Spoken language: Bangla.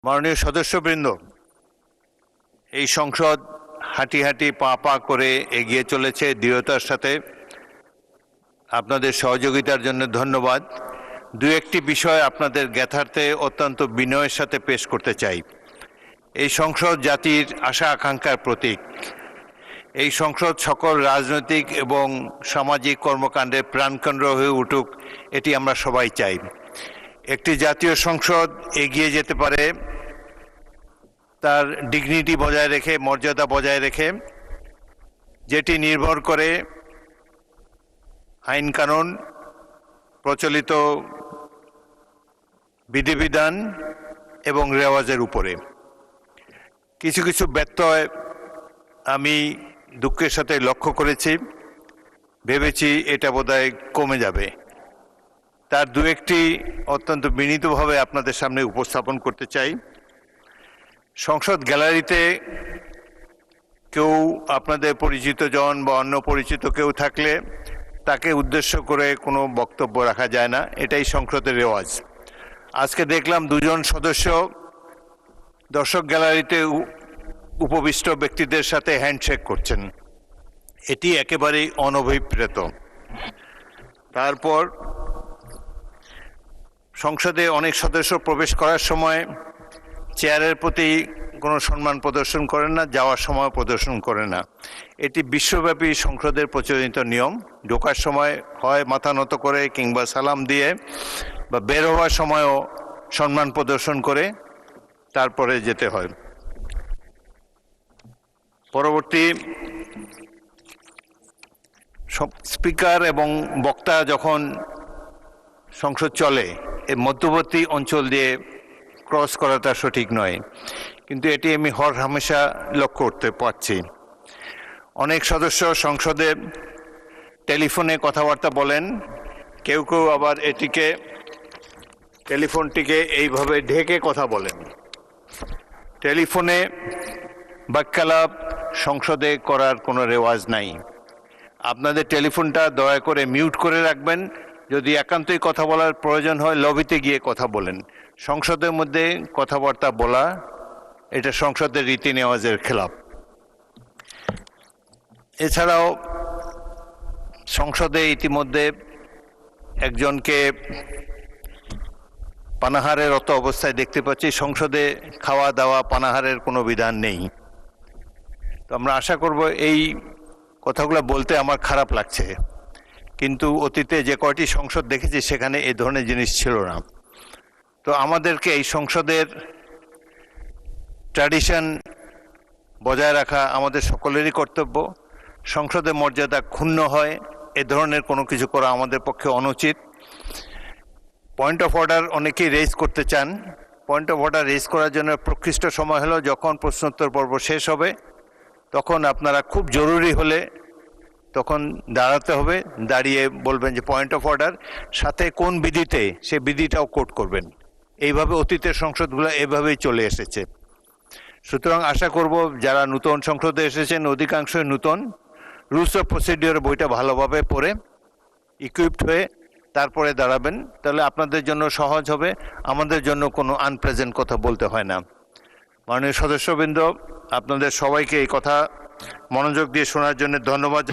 মাননীয় সদস্যবৃন্দ, এই সংসদ হাঁটি হাঁটি পা পা করে এগিয়ে চলেছে দৃঢ়তার সাথে। আপনাদের সহযোগিতার জন্য ধন্যবাদ। দু একটি বিষয় আপনাদের জ্ঞাতার্থে অত্যন্ত বিনয়ের সাথে পেশ করতে চাই। এই সংসদ জাতির আশা আকাঙ্ক্ষার প্রতীক। এই সংসদ সকল রাজনৈতিক এবং সামাজিক কর্মকাণ্ডের প্রাণকেন্দ্র হয়ে উঠুক, এটি আমরা সবাই চাই। একটি জাতীয় সংসদ এগিয়ে যেতে পারে তার ডিগনিটি বজায় রেখে, মর্যাদা বজায় রেখে, যেটি নির্ভর করে আইন কানুন, প্রচলিত বিধিবিধান এবং রেওয়াজের উপরে। কিছু কিছু ব্যত্যয় আমি দুঃখের সাথে লক্ষ্য করেছি, ভেবেছি এটা বোধহয় কমে যাবে। তার দু একটি অত্যন্ত বিনীতভাবে আপনাদের সামনে উপস্থাপন করতে চাই। সংসদ গ্যালারিতে কেউ আপনাদের পরিচিত জন বা অন্য পরিচিত কেউ থাকলে তাকে উদ্দেশ্য করে কোনো বক্তব্য রাখা যায় না, এটাই সংসদের রেওয়াজ। আজকে দেখলাম দুজন সদস্য দর্শক গ্যালারিতে উপবিষ্ট ব্যক্তিদের সাথে হ্যান্ডশেক করছেন, এটি একেবারেই অনভিপ্রেত। তারপর সংসদে অনেক সদস্য প্রবেশ করার সময় চেয়ারের প্রতি কোনো সম্মান প্রদর্শন করেন না, যাওয়ার সময় প্রদর্শন করে না। এটি বিশ্বব্যাপী সংসদের প্রচলিত নিয়ম। ঢোকার সময় হয় মাথা নত করে কিংবা সালাম দিয়ে, বা বের হওয়ার সময়ও সম্মান প্রদর্শন করে তারপরে যেতে হয়। পরবর্তী স্পিকার এবং বক্তা যখন সংসদ চলে, এই মধ্যবর্তী অঞ্চল দিয়ে ক্রস করাটা সঠিক নয়, কিন্তু এটি আমি হামেশা লক্ষ্য করতে পারছি। অনেক সদস্য সংসদে টেলিফোনে কথাবার্তা বলেন, কেউ কেউ আবার টেলিফোনটিকে এইভাবে ঢেকে কথা বলেন। টেলিফোনে বাক্যালাপ সংসদে করার কোনো রেওয়াজ নাই। আপনাদের টেলিফোনটা দয়া করে মিউট করে রাখবেন। যদি একান্তই কথা বলার প্রয়োজন হয় লবিতে গিয়ে কথা বলেন। সংসদের মধ্যে কথাবার্তা বলা এটা সংসদের রীতি নেওয়াজের খেলাপ। এছাড়াও সংসদে ইতিমধ্যে একজনকে পানাহারেরত অবস্থায় দেখতে পাচ্ছি। সংসদে খাওয়া দাওয়া পানাহারের কোনো বিধান নেই। তো আমরা আশা করব, এই কথাগুলো বলতে আমার খারাপ লাগছে, কিন্তু অতীতে যে কয়টি সংসদ দেখেছি সেখানে এই ধরনের জিনিস ছিল না। তো আমাদেরকে এই সংসদের ট্র্যাডিশন বজায় রাখা আমাদের সকলেরই কর্তব্য। সংসদের মর্যাদা ক্ষুণ্ণ হয় এ ধরনের কোনো কিছু করা আমাদের পক্ষে অনুচিত। পয়েন্ট অফ অর্ডার অনেকেই রেজ করতে চান। পয়েন্ট অফ অর্ডার রেজ করার জন্য প্রকৃষ্ট সময় হলো যখন প্রশ্নোত্তর পর্ব শেষ হবে, তখন আপনারা খুব জরুরি হলে তখন দাঁড়াতে হবে, দাঁড়িয়ে বলবেন যে পয়েন্ট অফ অর্ডার, সাথে কোন বিধিতে সে বিধিটাও কোট করবেন। এইভাবে অতীতের সংসদগুলো এভাবেই চলে এসেছে। সুতরাং আশা করব যারা নতুন সংসদে এসেছেন, অধিকাংশই নতুন, রুলস অফ প্রসিডিওর বইটা ভালোভাবে পড়ে ইকুইপড হয়ে তারপরে দাঁড়াবেন, তাহলে আপনাদের জন্য সহজ হবে, আমাদের জন্য কোনো আনপ্লেজেন্ট কথা বলতে হয় না। মাননীয় সদস্যবৃন্দ, আপনাদের সবাইকে এই কথা মনোযোগ দিয়ে শোনার জন্য ধন্যবাদ।